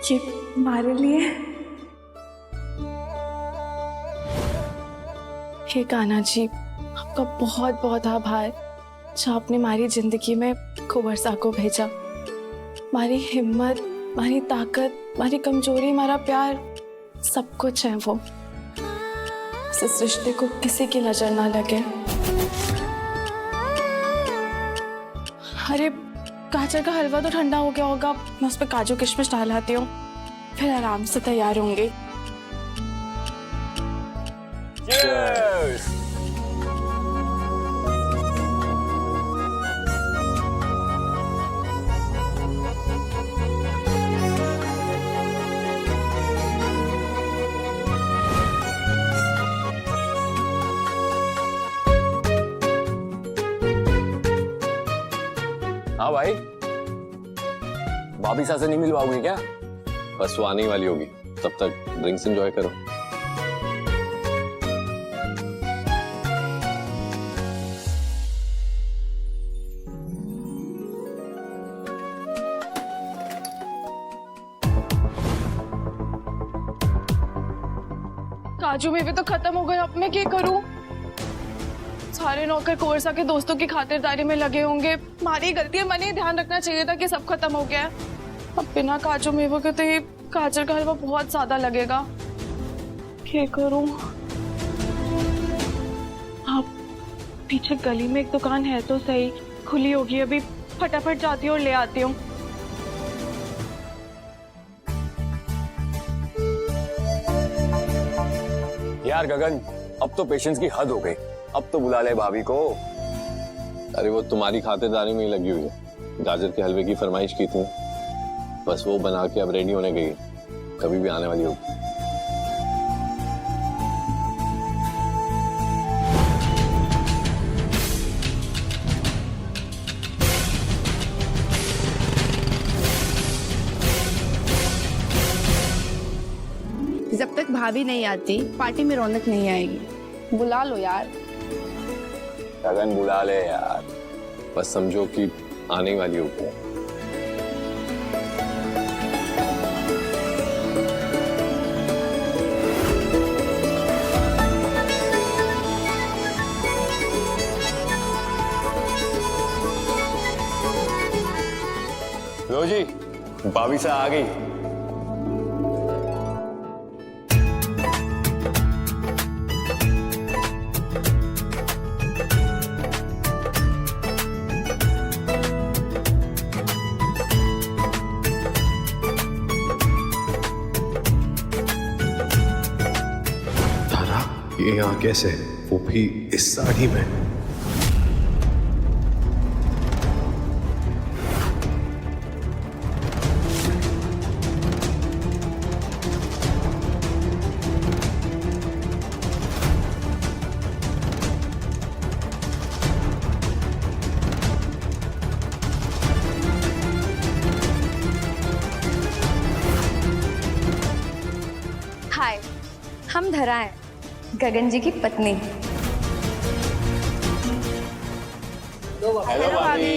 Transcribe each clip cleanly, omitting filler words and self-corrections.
ये हमारे लिए। हे कान्हा जी, आपका बहुत बहुत आभार जो आपने हमारी जिंदगी में कुंवर सा को भेजा। हमारी हिम्मत, हमारी ताकत, हमारी कमजोरी, हमारा प्यार, सब कुछ है वो। इस रिश्ते को किसी की नजर ना लगे। अरे गाजर का हलवा तो ठंडा हो गया होगा, मैं उस पर काजू किशमिश डाल आती हूँ, फिर आराम से तैयार होंगे। Cheers! हाँ भाई, भाभी सा से नहीं मिलवाओगे क्या? बस वो आने ही वाली होगी, तब तक ड्रिंक्स एंजॉय करो। काजू मेवे तो खत्म हो गए, अब मैं क्या करूं? सारे नौकर कुंवर के दोस्तों की खातिरदारी में लगे होंगे। हमारी गलती है, मैंने ध्यान रखना चाहिए था कि सब खत्म हो गया है। अब बिना काजू मेवों के तो ये गाजर का हलवा बहुत ज्यादा लगेगा। क्या करूं? आप पीछे गली में एक दुकान है तो सही, खुली होगी अभी, फटाफट जाती हूँ और ले आती हूँ। यार गगन, अब तो पेशेंस की हद हो गई, अब तो बुला ले भाभी को। अरे वो तुम्हारी खातिरदारी में ही लगी हुई है, गाजर के हलवे की फरमाइश की थी, बस वो बना के अब रेडी होने गई, कभी भी आने वाली होगी। जब तक भाभी नहीं आती पार्टी में रौनक नहीं आएगी। बुला लो यार। गगन बुला ले यार, बस समझो कि आने ही वाली होगी। लो जी, भाभी सा आ गई। ये यहाँ कैसे, वो भी इस साड़ी में? हाय, हम धरा हैं, गगन जी की पत्नी। हेलो भाभी।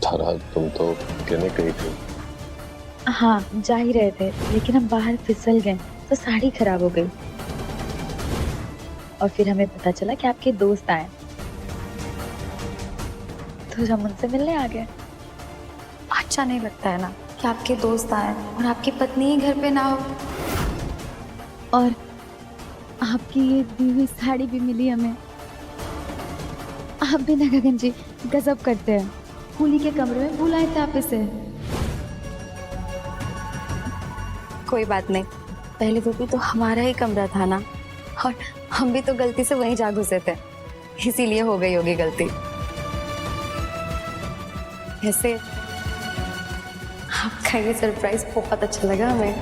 तारा, तुम तो कहने गई थी। हाँ, जा ही रहे थे, लेकिन हम बाहर फिसल गए तो साड़ी खराब हो गई और फिर हमें पता चला कि आपके दोस्त आए, तो हम उनसे मिलने आ गए। अच्छा नहीं लगता है ना कि आपके दोस्त आए और आपकी पत्नी ही घर पे ना हो। और आपकी ये दी हुई साड़ी भी मिली हमें। आप भी ना गगन जी गजब करते हैं, होली के कमरे में बुलाए थे आप इसे। कोई बात नहीं, पहले वो भी तो हमारा ही कमरा था ना, और हम भी तो गलती से वहीं जा घुसे थे, इसीलिए हो गई होगी गलती। ऐसे आपका ये सरप्राइज बहुत अच्छा लगा हमें।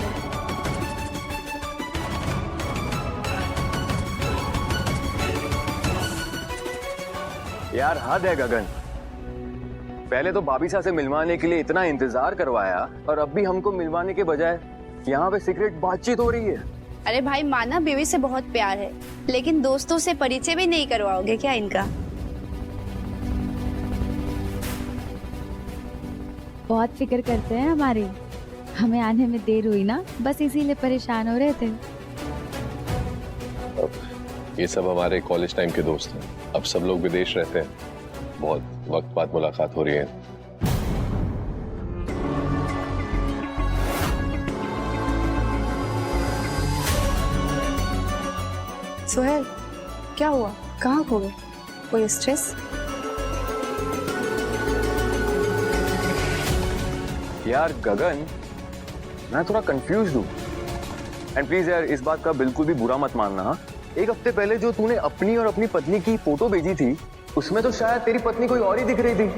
यार हद है गगन, पहले तो भाभी सा से मिलवाने के लिए इतना इंतजार करवाया और अब भी हमको मिलवाने के बजाय यहाँ पे सीक्रेट बातचीत हो रही है। अरे भाई माना बीवी से बहुत प्यार है, लेकिन दोस्तों से परिचय भी नहीं करवाओगे क्या इनका? बहुत फिक्र करते हैं हमारी, हमें आने में देर हुई ना, बस इसीलिए परेशान हो रहे थे। ये सब हमारे कॉलेज टाइम के दोस्त हैं। अब सब लोग विदेश रहते हैं, बहुत वक्त बाद मुलाकात हो रही है। सोहेल, क्या हुआ? कहाँ खो गए? कोई स्ट्रेस? यार गगन, मैं थोड़ा कंफ्यूज हूँ। एंड प्लीज यार इस बात का बिल्कुल भी बुरा मत मानना। हाँ? एक हफ्ते पहले जो तूने अपनी और अपनी पत्नी की फोटो भेजी थी, उसमें तो शायद तेरी पत्नी कोई और ही दिख रही थी।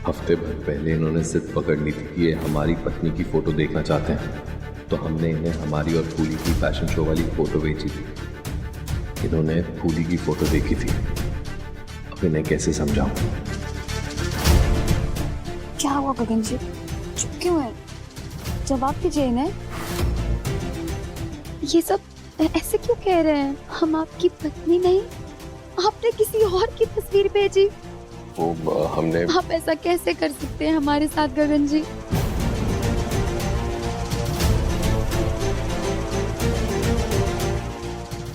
हफ्ते भर पहले इन्होंने जिद पकड़ ली थी कि ये हमारी पत्नी की फोटो देखना चाहते हैं, तो हमने इन्हें हमारी और फूली की फैशन शो वाली फोटो भेजी थी। इन्होंने फूली की फोटो देखी थी। अब इन्हें कैसे समझाऊं? क्या हुआ गगन जी, चुप क्यों है? जवाब दीजिए इन्हें। ये सब ऐसे क्यों कह रहे हैं? हम आपकी पत्नी नहीं, आपने किसी और की तस्वीर भेजी। वो हमने आप ऐसा कैसे कर सकते हैं हमारे साथ गगन जी?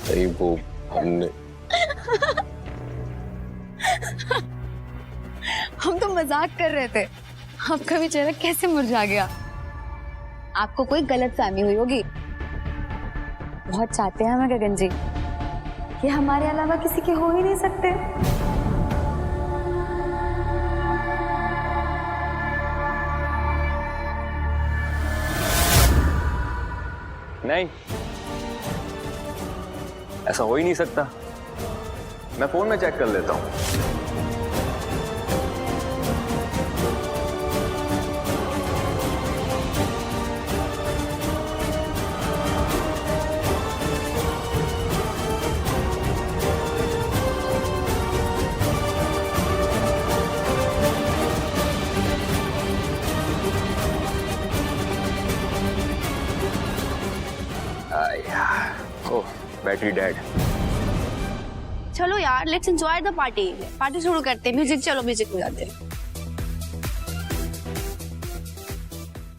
नहीं, वो हमने हम तो मजाक कर रहे थे। आपका भी चेहरा कैसे मुरझा गया? आपको कोई गलतफहमी हुई होगी। बहुत चाहते हैं हमें गगन जी, ये हमारे अलावा किसी के हो ही नहीं सकते। नहीं, ऐसा हो ही नहीं सकता। मैं फोन में चेक कर लेता हूँ। ओह, बैटरी डेड। चलो यार, let's enjoy the party. Party शुरू करते हैं। म्यूजिक चलो, म्यूजिक में गाते हैं।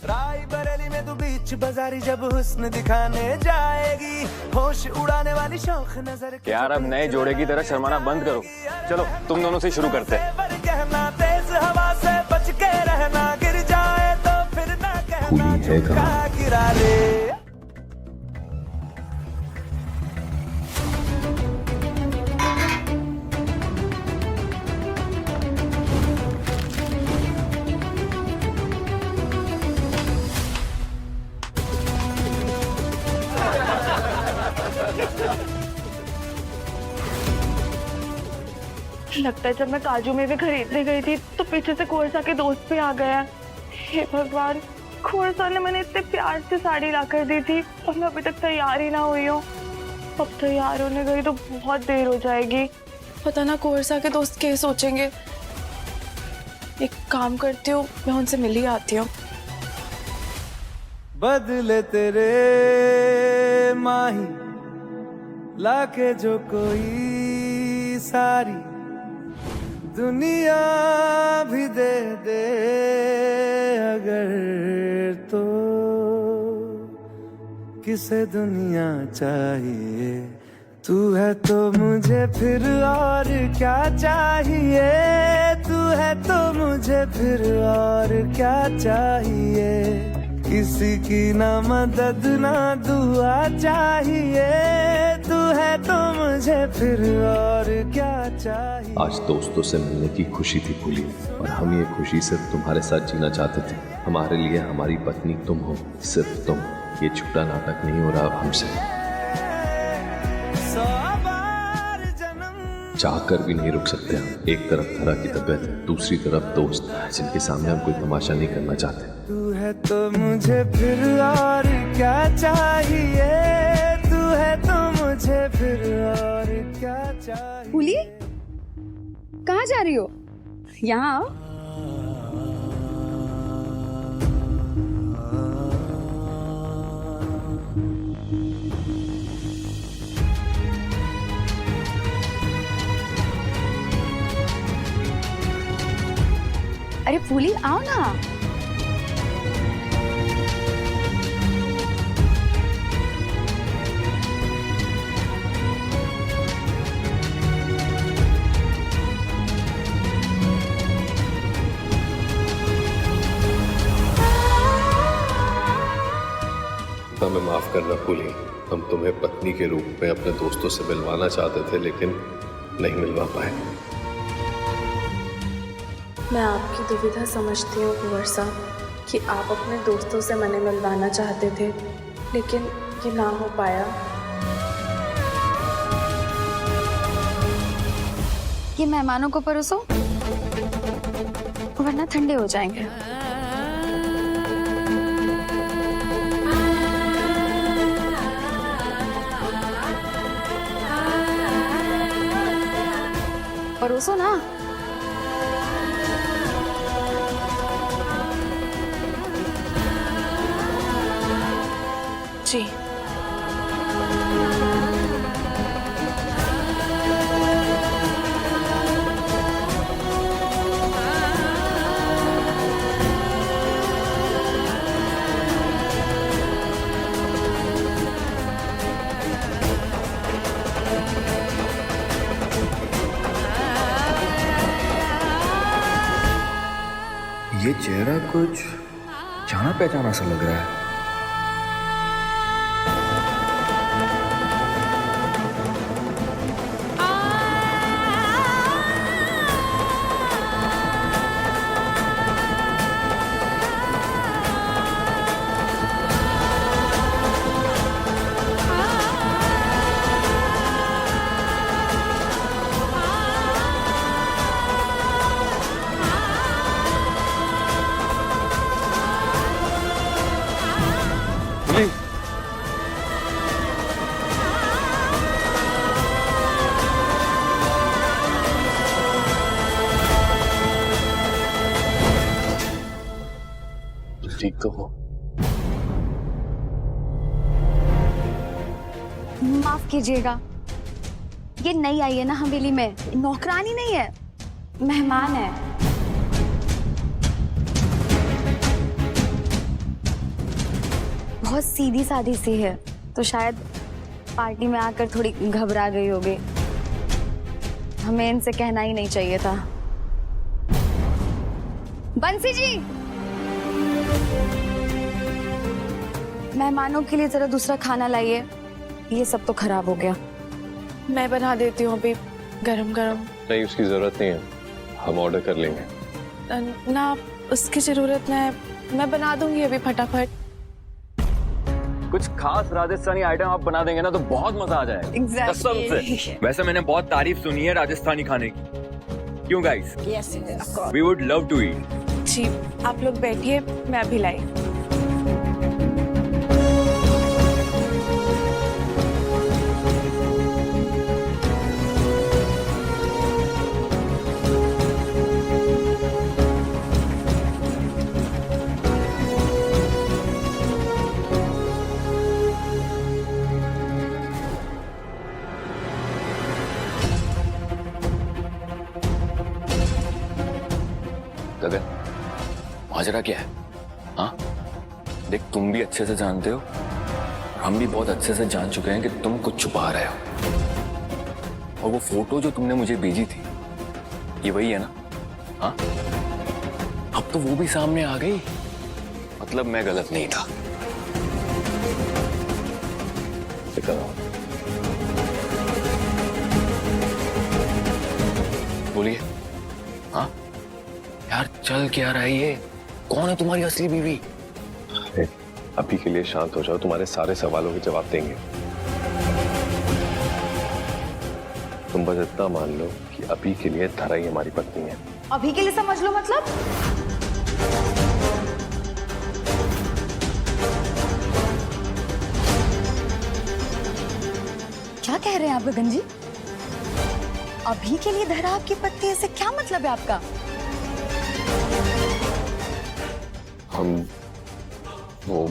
राय बरेली में तू बीच बाजारी जब हुस्न दिखाने जाएगी, होश उड़ाने वाली शौक नजर। यार अब नए जोड़े की तरह शर्माना बंद करो। चलो तुम दोनों से शुरू करते हैं। कहना तेज हवा से बच के रहना, गिर जाए तो फिर ना कहना झुका गिरा रे। लगता है जब मैं काजू मेवे खरीदने गई थी तो पीछे से कोरसा के दोस्त भी आ गया। हे भगवान, कोरसा ने मैंने इतने प्यार से साड़ी ला कर दी थी और मैं अभी तक तैयार ही ना हुई हूँ। अब तैयार होने गई तो बहुत देर हो जाएगी। पता ना कोरसा के दोस्त क्या सोचेंगे। एक काम करती हूँ, मैं उनसे मिल ही आती हूँ। बदले तेरे माही लाके जो कोई सारी दुनिया भी दे दे अगर, तो किसे दुनिया चाहिए? तू है तो मुझे फिर और क्या चाहिए? तू है तो मुझे फिर और क्या चाहिए? किसी की ना मदद ना दुआ चाहिए। तू है तो मुझे फिर और क्या चाहिए? आज दोस्तों से मिलने की खुशी थी फूली, और हम ये खुशी सिर्फ तुम्हारे साथ जीना चाहते थे। हमारे लिए हमारी पत्नी तुम हो, सिर्फ तुम। ये झूठा नाटक नहीं हो रहा अब हमसे। चाहकर भी नहीं रुक सकते हम। एक तरफ धरा की तबीयत है, दूसरी तरफ दोस्त जिनके सामने हम कोई तमाशा नहीं करना चाहते। तू है तो मुझे फिर और क्या चाहिए? तू है तो मुझे फिर और क्या चाहिए? फूली, कहाँ जा रही हो? यहाँ आओ। अरे फूली आओ ना। हमें माफ करना फूली, हम तुम्हें पत्नी के रूप में अपने दोस्तों से मिलवाना चाहते थे लेकिन नहीं मिलवा पाए। मैं आपकी दुविधा समझती हूँ कुंवर साहब कि आप अपने दोस्तों से मने मिलवाना चाहते थे लेकिन ये ना हो पाया। ये मेहमानों को परोसो वरना ठंडे हो जाएंगे। परोसो ना। जी ये चेहरा कुछ जाना पहचाना सा लग रहा है। ठीक तो हो? माफ कीजिएगा, ये नई आई है ना हवेली में, नौकरानी नहीं है, मेहमान है। बहुत सीधी सादी सी है तो शायद पार्टी में आकर थोड़ी घबरा गई होगी। हमें इनसे कहना ही नहीं चाहिए था। बंसी जी, मेहमानों के लिए जरा दूसरा खाना लाइए, ये सब तो खराब हो गया। मैं बना देती हूँ अभी गरम गरम। नहीं, उसकी जरूरत नहीं है, हम ऑर्डर कर लेंगे। ना उसकी जरूरत नहीं, मैं बना दूंगी अभी फटाफट। कुछ खास राजस्थानी आइटम आप बना देंगे ना तो बहुत मजा आ जाएगा। कसम से। वैसे मैंने बहुत तारीफ सुनी है राजस्थानी खाने की। क्यों guys? We would love to eat. जी आप लोग बैठिए, मैं अभी लाई। गगन, माजरा क्या है? हाँ, देख तुम भी अच्छे से जानते हो, हम भी बहुत अच्छे से जान चुके हैं कि तुम कुछ छुपा रहे हो। और वो फोटो जो तुमने मुझे भेजी थी, ये वही है ना? हाँ, अब तो वो भी सामने आ गई। मतलब मैं गलत नहीं था। बोलिए। हाँ यार, चल क्या रहा है ये? कौन है तुम्हारी असली बीवी? अभी के लिए शांत हो जाओ, तुम्हारे सारे सवालों के जवाब देंगे। तुम बस इतना मान लो कि अभी के लिए धरा ही हमारी पत्नी है। अभी के लिए समझ लो मतलब? क्या कह रहे हैं आप गगन जी? अभी के लिए धरा आपकी पत्नी, इससे क्या मतलब है आपका? हम वो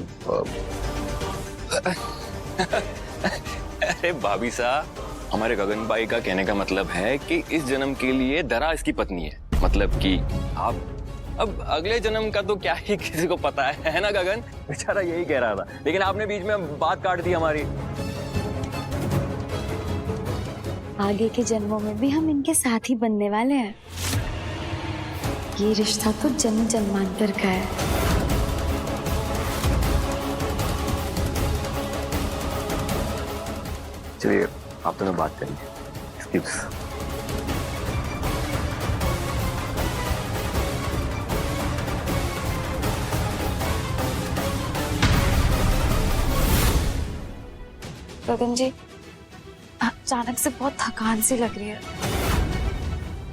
अरे भाभी साहब, हमारे गगन भाई का कहने का मतलब है कि इस जन्म के लिए दरा इसकी पत्नी है, मतलब कि आप। अब अगले जन्म का तो क्या ही किसी को पता है ना गगन? बेचारा यही कह रहा था, लेकिन आपने बीच में बात काट दी हमारी। आगे के जन्मों में भी हम इनके साथ ही बनने वाले हैं। ये रिश्ता तो जन्म जन्मांतर का है। चलिए आप दोनों बात करेंगे। एक्सक्यूज। गगन जी, अचानक से बहुत थकान सी लग रही है,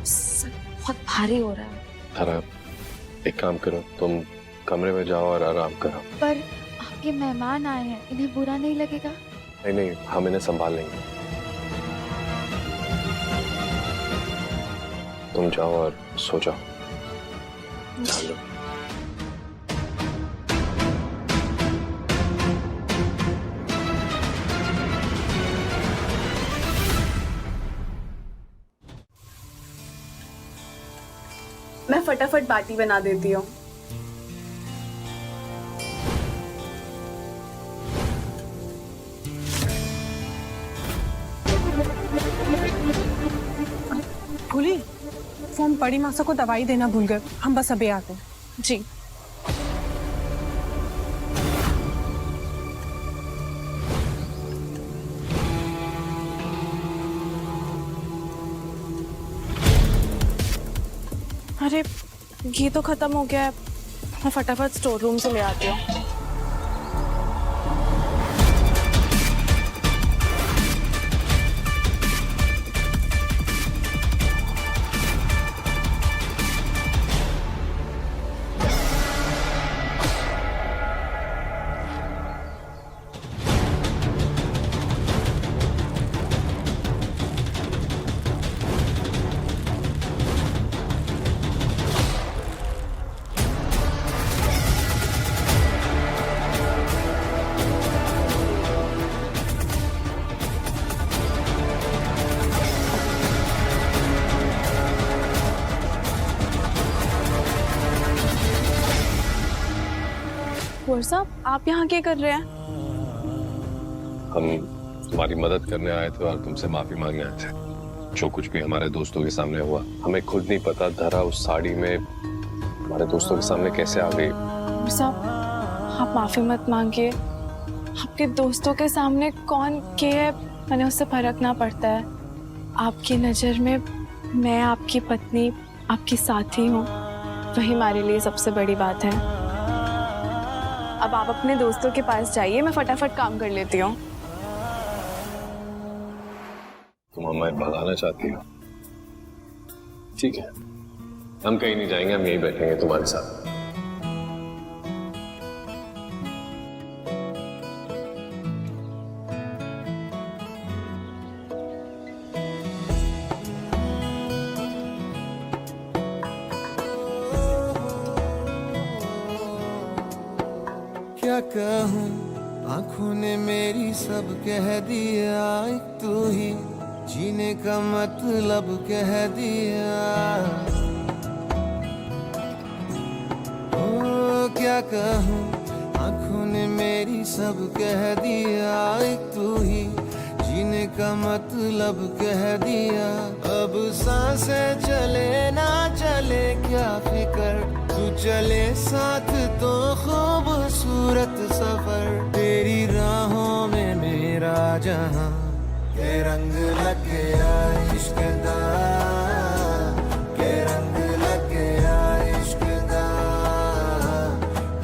सर बहुत भारी हो रहा है। धरा, एक काम करो, तुम कमरे में जाओ और आराम करो। पर आपके मेहमान आए हैं, इन्हें बुरा नहीं लगेगा? नहीं नहीं, हम इन्हें संभाल लेंगे। तुम जाओ और सो जाओ। चलो। मैं फटाफट बाटी बना देती हूँ। भूली, वो हम बड़ी मासा को दवाई देना भूल गए। हम बस अभी आते हैं। जी। अरे घी तो खत्म हो गया है, मैं फटाफट स्टोर रूम से ले आती हूँ। कुंवर साहब, आप यहाँ क्या कर रहे हैं? हम तुम्हारी मदद करने आए थे और तुमसे माफी मांगने आए थे। जो कुछ भी हमारे दोस्तों के सामने हुआ, हमें खुद नहीं पता धरा उस साड़ी में हमारे दोस्तों के सामने कैसे आ गई। कुंवर साहब, आप माफी मत मांगिए। आपके दोस्तों के सामने कौन के है, मैंने उससे फर्क ना पड़ता है। आपकी नजर में मैं आपकी पत्नी, आपकी साथी हूँ, वही हमारे लिए सबसे बड़ी बात है। अब आप अपने दोस्तों के पास जाइए, मैं फटाफट काम कर लेती हूँ। तुम हमें भगाना चाहती हो? ठीक है, हम कहीं नहीं जाएंगे, हम यहीं बैठेंगे तुम्हारे साथ। क्या कहूँ, आंखों ने मेरी सब कह दिया, एक तू ही जीने का मतलब कह दिया। ओ क्या कहूँ, आंखों ने मेरी सब कह दिया, एक तू ही जीने का मतलब कह दिया। अब सांसें चले ना चले क्या फिकर, तू चले साथ तो खूबसूरत सफर। तेरी राहों में मेरा जहां के रंग लग गया इश्क दा, के रंग लग गया इश्क दा,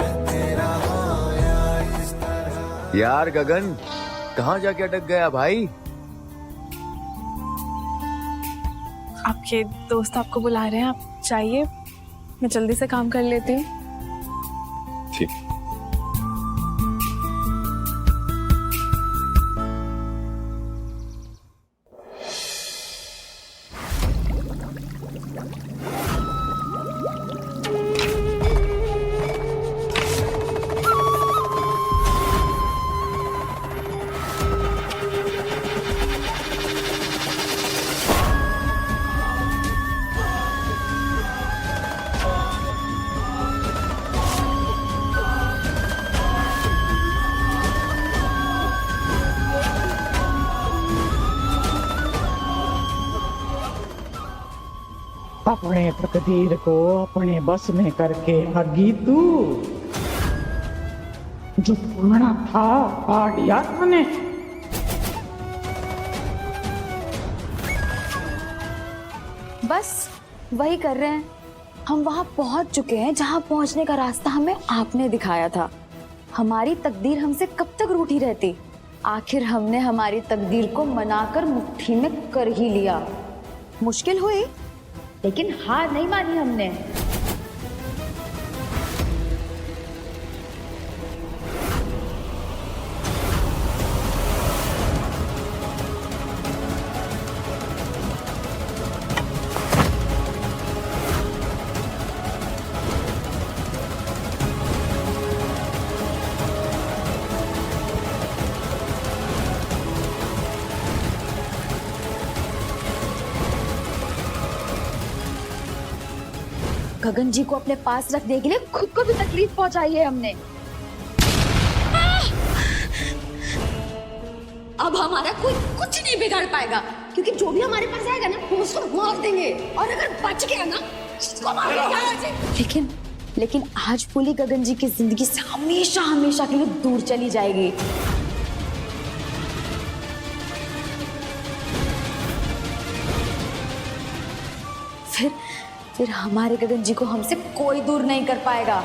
मैं तेरा होया इस तरह। यार गगन, कहाँ जाके अटक गया भाई? आपके दोस्त आपको बुला रहे हैं, आप जाइए, मैं जल्दी से काम कर लेती हूँ। ठीक। अपने तकदीर को अपने बस में करके भागी तू। जो पाना था पा लिया तूने। बस वही कर रहे हैं। हम वहां पहुंच चुके हैं जहां पहुंचने का रास्ता हमें आपने दिखाया था। हमारी तकदीर हमसे कब तक रूठी रहती। आखिर हमने हमारी तकदीर को मनाकर मुट्ठी में कर ही लिया। मुश्किल हुई लेकिन हार नहीं मानी हमने। गगन जी को अपने पास रखने के लिए खुद को भी तकलीफ पहुंचाई है हमने। अब हमारा कोई कुछ नहीं बिगाड़ पाएगा, क्योंकि जो भी हमारे पास आएगा ना वो उसको मार देंगे, और अगर बच गया ना उसको मार देंगे। लेकिन आज फूली गगन जी की जिंदगी से हमेशा हमेशा के लिए दूर चली जाएगी। फिर हमारे गगन जी को हमसे कोई दूर नहीं कर पाएगा।